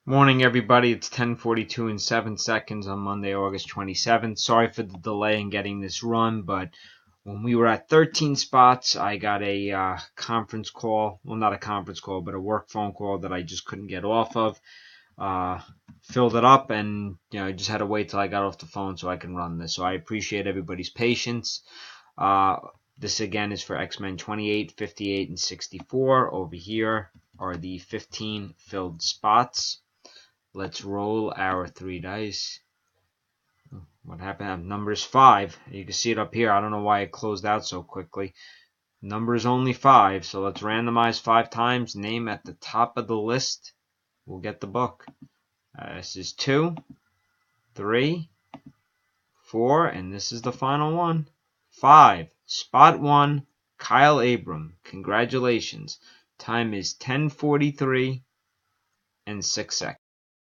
Morning, everybody. It's 10:42 and 7 seconds on Monday, August 27th. Sorry for the delay in getting this run, but when we were at 13 spots, I got a conference call. Well, not a conference call, but a work phone call that I just couldn't get off of. Filled it up, and I just had to wait till I got off the phone so I can run this. So I appreciate everybody's patience. This again is for xmen28, 58, and 64. Over here are the 15 filled spots. Let's roll our 3 dice. What happened? Number is 5. You can see it up here. I don't know why it closed out so quickly. Number is only 5, so let's randomize 5 times. Name at the top of the list. We'll get the book. This is 2, 3, 4, and this is the final one. 5. Spot 1, Kyle Abram. Congratulations. Time is 10:43 and 6 seconds.